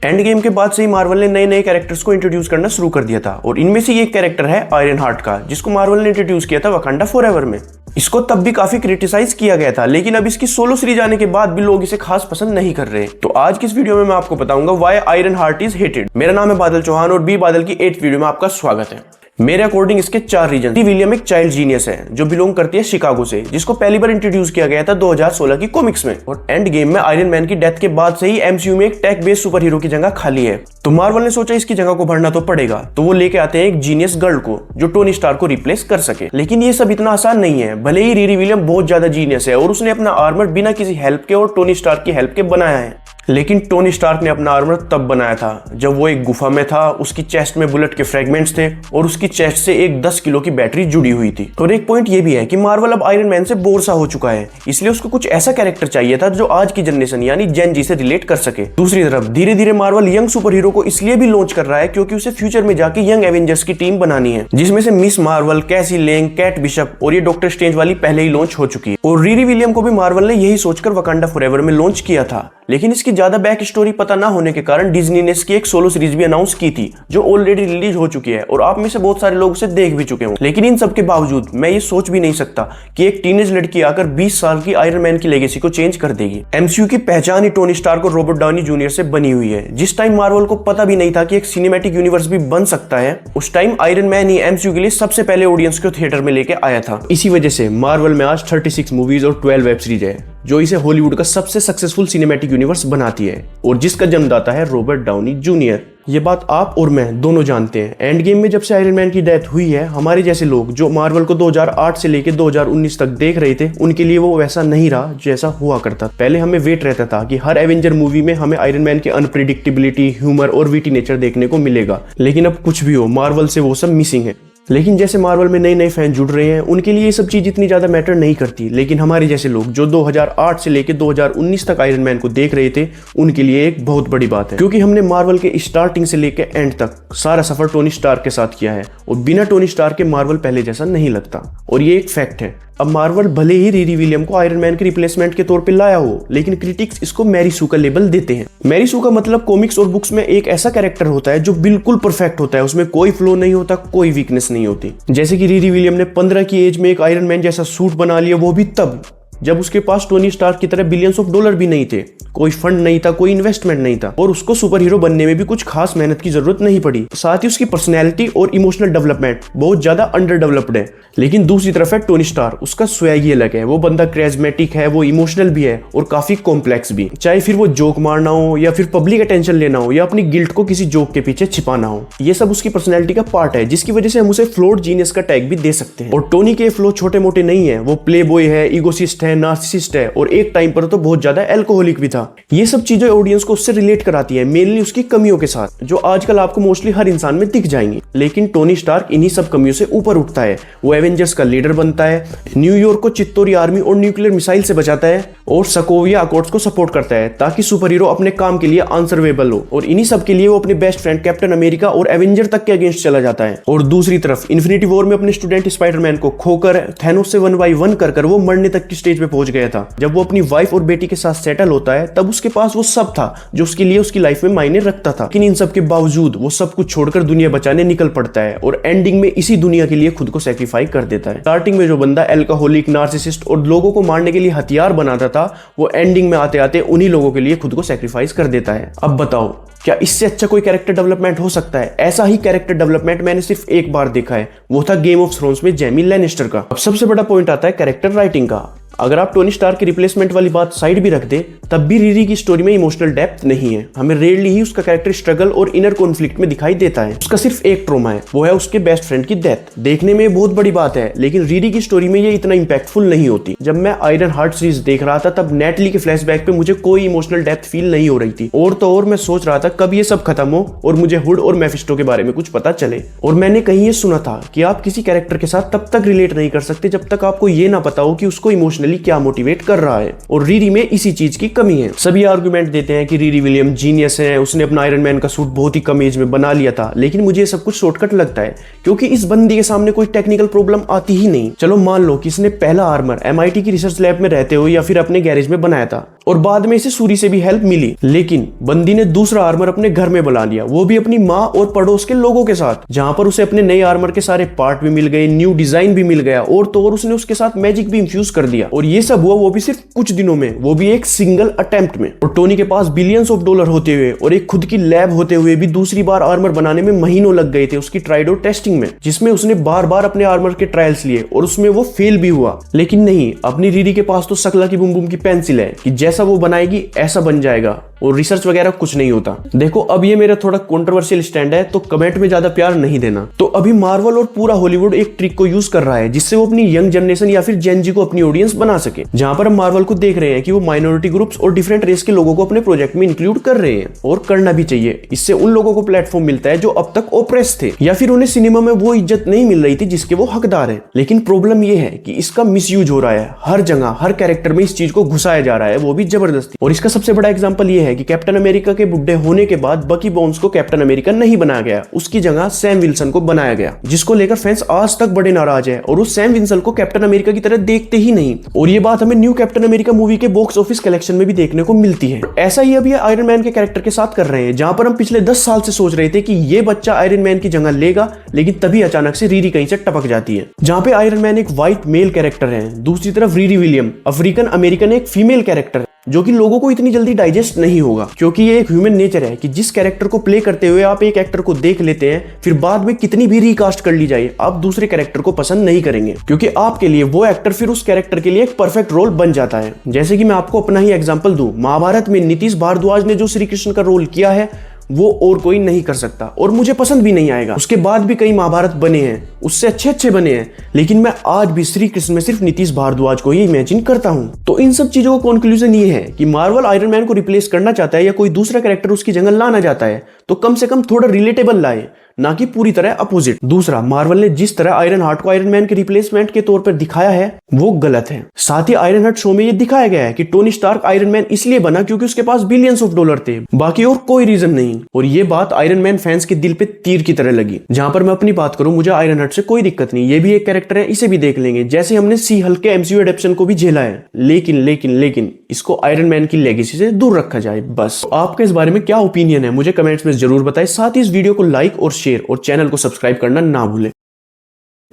End game के बाद से ही मार्वल ने नए नए कैरेक्टर्स को इंट्रोड्यूस करना शुरू कर दिया था और इनमें से एक कैरेक्टर है आयरन हार्ट का, जिसको मार्वल ने इंट्रोड्यूस किया था वकांडा फॉरएवर में। इसको तब भी काफी क्रिटिसाइज किया गया था, लेकिन अब इसकी सोलो सीरीज आने के बाद भी लोग इसे खास पसंद नहीं कर रहे। तो आज की इस वीडियो में मैं आपको बताऊंगा why iron heart is hated. मेरा नाम है बादल चौहान और बी बादल की 8th वीडियो में आपका स्वागत है। मेरे अकॉर्डिंग इसके 4 रीजन। विलियम एक चाइल्ड जीनियस है जो बिलोंग करती है शिकागो से, जिसको पहली बार इंट्रोड्यूस किया गया था 2016 की कॉमिक्स में। और एंड गेम में आयरन मैन की डेथ के बाद से ही एमसीयू में एक टेक बेस्ड सुपर हीरो की जगह खाली है। तो मार्वल ने सोचा इसकी जगह को भरना तो पड़ेगा, तो वो लेके आते हैं एक जीनियस गर्ल को जो टोनी स्टार्क को रिप्लेस कर सके। लेकिन ये सब इतना आसान नहीं है। भले ही रीरी विलियम बहुत ज्यादा जीनियस है और उसने अपना आर्मर बिना किसी हेल्प के और टोनी स्टार्क की हेल्प के बनाया है, लेकिन टोनी स्टार्क ने अपना आर्मर तब बनाया था जब वो एक गुफा में था, उसकी चेस्ट में बुलेट के फ्रेगमेंट्स थे और उसकी चेस्ट से एक 10 किलो की बैटरी जुड़ी हुई थी। और एक पॉइंट ये भी है कि मार्वल अब आयरन मैन से बोर सा हो चुका है, इसलिए उसको कुछ ऐसा कैरेक्टर चाहिए था जो आज की जनरेशन यानी जेन जी से रिलेट कर सके। दूसरी तरफ धीरे धीरे मार्वल यंग सुपर हीरो को इसलिए भी लॉन्च कर रहा है क्योंकि उसे फ्यूचर में जाके यंग एवेंजर्स की टीम बनानी है, जिसमें से मिस मार्वल, कैसी लेंग, कैट बिशप और ये डॉक्टर स्ट्रेंज वाली पहले ही लॉन्च हो चुकी है। और रीरी विलियम को भी मार्वल ने यही सोचकर वकांडा फॉरएवर में लॉन्च किया था, लेकिन इसकी ज्यादा बैक स्टोरी पता ना होने के कारण डिज्नी ने इसकी एक सोलो सीरीज भी अनाउंस की थी जो ऑलरेडी रिलीज हो चुकी है और आप में से बहुत सारे लोग उसे देख भी चुके हों। लेकिन इन सब के बावजूद मैं ये सोच भी नहीं सकता कि एक टीनेज लड़की आकर 20 साल की आयरन मैन की लेगेसी को चेंज कर देगी। एमसीयू की पहचान ही टोनी स्टार्क और रॉबर्ट डाउनी जूनियर से बनी हुई है। जिस टाइम मार्वल को पता भी नहीं था कि एक सिनेमैटिक यूनिवर्स भी बन सकता है, उस टाइम आयरन मैन ही एमसीयू के लिए सबसे पहले ऑडियंस को थिएटर में लेके आया था। इसी वजह से मार्वल में आज 36 मूवीज और 12 वेब सीरीज है जो इसे हॉलीवुड का सबसे सक्सेसफुल सिनेमैटिक यूनिवर्स बनाती है और जिसका जन्मदाता है रॉबर्ट डाउनी जूनियर। ये बात आप और मैं दोनों जानते हैं। एंड गेम में जब से आयरन मैन की डेथ हुई है, हमारे जैसे लोग जो मार्वल को 2008 से लेकर 2019 तक देख रहे थे, उनके लिए वो वैसा नहीं रहा जैसा हुआ करता। पहले हमें वेट रहता था कि हर एवेंजर मूवी में हमें आयरन मैन की अनप्रिडिक्टेबिलिटी, ह्यूमर और विटी नेचर देखने को मिलेगा, लेकिन अब कुछ भी हो मार्वल से वो सब मिसिंग है। लेकिन जैसे मार्वल में नए नए फैन जुड़ रहे हैं, उनके लिए ये सब चीज इतनी ज्यादा मैटर नहीं करती, लेकिन हमारे जैसे लोग जो 2008 से लेकर 2019 तक आयरन मैन को देख रहे थे, उनके लिए एक बहुत बड़ी बात है, क्योंकि हमने मार्वल के स्टार्टिंग से लेकर एंड तक सारा सफर टोनी स्टार्क के साथ किया है और बिना टोनी स्टार्क के मार्वल पहले जैसा नहीं लगता। और ये एक फैक्ट है। अब मार्वल भले ही रीरी विलियम को आयरन मैन के रिप्लेसमेंट के तौर पे लाया हो, लेकिन क्रिटिक्स इसको मैरी सू का लेबल देते हैं। मैरी सू का मतलब कॉमिक्स और बुक्स में एक ऐसा कैरेक्टर होता है जो बिल्कुल परफेक्ट होता है, उसमें कोई फ्लो नहीं होता, कोई वीकनेस नहीं होती। जैसे कि रीरी विलियम ने 15 की एज में एक आयरन मैन जैसा सूट बना लिया, वो भी तब जब उसके पास टोनी स्टार्क की तरह बिलियंस ऑफ डॉलर भी नहीं थे, कोई फंड नहीं था, कोई इन्वेस्टमेंट नहीं था और उसको सुपर हीरो बनने में भी कुछ खास मेहनत की जरूरत नहीं पड़ी। साथ ही उसकी पर्सनैलिटी और इमोशनल डेवलपमेंट बहुत ज्यादा अंडर डेवलप्ड है। लेकिन दूसरी तरफ है टोनी स्टार्क, उसका स्वैग ही अलग है। वो बंदा कैरिज्मेटिक है, वो इमोशनल भी है और काफी कॉम्प्लेक्स भी, चाहे फिर वो जोक मारना हो या फिर पब्लिक अटेंशन लेना हो या अपनी गिल्ट को किसी जोक के पीछे छिपाना हो, ये सब उसकी पर्सनैलिटी का पार्ट है, जिसकी वजह से हम उसे फ्लोड जीनियस का टैग भी दे सकते हैं। और टोनी के फ्लो छोटे मोटे नहीं है, वो प्ले बॉय है, ईगोसिस्ट है, नार्सिसिस्ट है और एक टाइम पर तो बहुत ज्यादा एल्कोहलिक भी था। ये सब चीजें ऑडियंस को उससे रिलेट कराती है, मेनली उसकी कमियों के साथ, जो आजकल आपको मोस्टली हर इंसान में दिख जाएंगी। लेकिन टोनी स्टार्क इन्हीं सब कमियों से ऊपर उठता है। वो एवेंजर्स का लीडर बनता है, न्यूयॉर्क को चित्तौरी आर्मी और न्यूक्लियर मिसाइल से बचाता है और सकोविया अकॉर्ड्स को सपोर्ट करता है ताकि सुपर हीरो अपने काम के लिए आंसरवेबल हो। और इन्हीं सब के लिए वो अपने बेस्ट फ्रेंड कैप्टन अमेरिका और एवेंजर तक के अगेंस्ट चला जाता है। और दूसरी तरफ इन्फिनिटी वॉर में अपने स्टूडेंट स्पाइडरमैन को खोकर थैनोस से 1v1 कर वो मरने तक की स्टेज पे पहुंच गया था। जब वो अपनी वाइफ और बेटी के साथ सेटल होता है, तब उसके पास वो सब था जो उसके लिए उसकी लाइफ में मायने रखता था। लेकिन इन सब के बावजूद वो सब कुछ छोड़कर दुनिया बचाने निकल पड़ता है और एंडिंग में इसी दुनिया के लिए खुद को सैक्रिफाइस कर देता है। स्टार्टिंग में जो बंदा एल्कोहलिक, नार्सिसिस्ट और लोगों को मारने के लिए हथियार बनाता था, वो एंडिंग में आते आते उन्हीं लोगों के लिए खुद को सैक्रिफाइस कर देता है। अब बताओ, क्या इससे अच्छा कोई कैरेक्टर डेवलपमेंट हो सकता है? ऐसा ही कैरेक्टर डेवलपमेंट मैंने सिर्फ एक बार देखा है, वो था गेम ऑफ थ्रोन्स में जैमी लैनिस्टर का। अब सबसे बड़ा पॉइंट आता है कैरेक्टर राइटिंग का। अगर आप टोनी स्टार्क की रिप्लेसमेंट वाली बात साइड भी रख दे, तब भी रीरी की स्टोरी में इमोशनल डेप्थ नहीं है। हमें रेयरली ही उसका कैरेक्टर स्ट्रगल और इनर कॉन्फ्लिक्ट में दिखाई देता है। उसका सिर्फ एक ट्रॉमा है, वो है उसके बेस्ट फ्रेंड की डेथ। देखने में बहुत बड़ी बात है, लेकिन रीरी की स्टोरी में ये इतना इंपैक्टफुल नहीं होती। जब मैं आयरन हार्ट सीरीज देख रहा था, तब नेटली के फ्लैशबैक पे मुझे कोई इमोशनल डेप्थ फील नहीं हो रही थी। और तो और मैं सोच रहा था कब ये सब खत्म हो और मुझे हुड और मेफिस्टो के बारे में कुछ पता चले। और मैंने कहीं ये सुना था कि आप किसी कैरेक्टर के साथ तब तक रिलेट नहीं कर सकते जब तक आपको ये ना पता हो कि उसको इमोशनली क्या मोटिवेट कर रहा है। और रीरी में इसी चीज की कमी है। सभी आर्गुमेंट देते हैं कि रीरी विलियम जीनियस है, उसने अपना आयरन मैन का सूट बहुत ही कम एज में बना लिया था, लेकिन मुझे ये सब कुछ शॉर्टकट लगता है क्योंकि इस बंदी के सामने कोई टेक्निकल प्रॉब्लम आती ही नहीं। चलो मान लो कि इसने पहला आर्मर MIT की रिसर्च लैब में रहते हुए या फिर अपने गैरेज में बनाया था और बाद में इसे सूरी से भी हेल्प मिली, लेकिन बंदी ने दूसरा आर्मर अपने घर में बुला लिया, वो भी अपनी माँ और पड़ोस के लोगों के साथ, जहां पर उसे अपने नए आर्मर के सारे पार्ट भी मिल गए, न्यू डिजाइन भी मिल गया और तो और उसने उसके साथ मैजिक भी इंफ्यूज कर दिया। और ये सब हुआ वो भी सिर्फ कुछ दिनों में, वो भी एक सिंगल अटेम्प्ट में। और टोनी के पास बिलियंस ऑफ डॉलर होते हुए और एक खुद की लैब होते हुए भी दूसरी बार आर्मर बनाने में महीनों लग गए थे उसकी ट्राइड और टेस्टिंग में, जिसमें उसने बार बार अपने आर्मर के ट्रायल्स लिए और उसमें वो फेल भी हुआ। लेकिन नहीं, अपनी रीरी के पास तो सकला की बुम बुम की पेंसिल है कि जैसा वो बनाएगी ऐसा बन जाएगा और रिसर्च वगैरह कुछ नहीं होता। देखो, अब ये मेरा थोड़ा कंट्रोवर्शियल स्टैंड है, तो कमेंट में ज्यादा प्यार नहीं देना। तो अभी मार्वल और पूरा हॉलीवुड एक ट्रिक को यूज कर रहा है जिससे वो अपनी यंग जनरेशन या फिर जेन जी को अपनी ऑडियंस बना सके, जहां पर हम मार्वल को देख रहे हैं कि वो माइनॉरिटी ग्रुप्स और डिफरेंट रेस के लोगों को अपने प्रोजेक्ट में इंक्लूड कर रहे हैं, और करना भी चाहिए। इससे उन लोगों को प्लेटफॉर्म मिलता है जो अब तक ओप्रेस थे या फिर उन्हें सिनेमा में वो इज्जत नहीं मिल रही थी जिसके वो हकदार है। लेकिन प्रॉब्लम ये है कि इसका मिसयूज हो रहा है, हर जगह हर कैरेक्टर में इस चीज को घुसाया जा रहा है, वो भी जबरदस्ती। और इसका सबसे बड़ा एग्जांपल ये है कि कैप्टन अमेरिका के बुढ़े होने के बाद बकी बॉन्स को कैप्टन अमेरिका नहीं बनाया गया, उसकी जगह सैम विल्सन को बनाया गया, जिसको लेकर फैंस आज तक बड़े नाराज है और उस सैम विल्सन को कैप्टन अमेरिका की तरह देखते ही नहीं। और ये बात हमें न्यू कैप्टन अमेरिका मूवी के बॉक्स ऑफिस कलेक्शन में भी देखने को मिलती है। ऐसा ही अब ये आयरन मैन के कैरेक्टर के साथ कर रहे हैं, जहां पर हम पिछले 10 साल से सोच रहे थे कि ये बच्चा आयरन मैन की जगह लेगा, लेकिन तभी अचानक से रीरी कहीं से टपक जाती है। जहां पे आयरन मैन एक व्हाइट मेल कैरेक्टर है, दूसरी तरफ रीरी विलियम अफ्रीकन अमेरिकन एक फीमेल कैरेक्टर, जो कि लोगों को इतनी जल्दी डाइजेस्ट नहीं होगा, क्योंकि ये एक ह्यूमन नेचर है कि जिस कैरेक्टर को प्ले करते हुए आप एक एक्टर को देख लेते हैं, फिर बाद में कितनी भी रिकास्ट कर ली जाए आप दूसरे कैरेक्टर को पसंद नहीं करेंगे, क्योंकि आपके लिए वो एक्टर फिर उस कैरेक्टर के लिए एक परफेक्ट रोल बन जाता है। जैसे कि मैं आपको अपना ही एग्जांपल दूं, महाभारत में नीतीश भारद्वाज ने जो श्री कृष्ण का रोल किया है वो और कोई नहीं कर सकता और मुझे पसंद भी नहीं आएगा। उसके बाद भी कई महाभारत बने हैं, उससे अच्छे बने हैं, लेकिन मैं आज भी श्री कृष्ण में सिर्फ नीतीश भारद्वाज को ही इमेजिन करता हूं। तो इन सब चीजों का कंक्लूजन ये है कि मार्वल आयरन मैन को रिप्लेस करना चाहता है या कोई दूसरा कैरेक्टर उसकी जगह लाना चाहता है तो कम से कम थोड़ा रिलेटेबल लाए, ना कि पूरी तरह अपोजिट। दूसरा, मार्वल ने जिस तरह आयरन हार्ट को आयरन मैन के रिप्लेसमेंट के तौर पर दिखाया है वो गलत है। साथ ही आयरन हार्ट शो में ये दिखाया गया है कि टोनी स्टार्क आयरन मैन इसलिए बना क्योंकि उसके पास बिलियंस ऑफ डॉलर थे, बाकी और कोई रीजन नहीं। और ये बात आयरन मैन फैंस के दिल पे तीर की तरह लगी। जहां पर मैं अपनी बात करूं, मुझे आयरन हार्ट से कोई दिक्कत नहीं, ये भी एक कैरेक्टर है, इसे भी देख लेंगे, जैसे हमने सी हल्क के एमसीयू एडेप्शन को भी झेला है। लेकिन इसको आयरन मैन की लेगेसी से दूर रखा जाए बस। आपका इस बारे में क्या ओपिनियन है मुझे कमेंट्स में जरूर बताएं। साथ ही इस वीडियो को लाइक और शेयर और चैनल को सब्सक्राइब करना ना भूलें।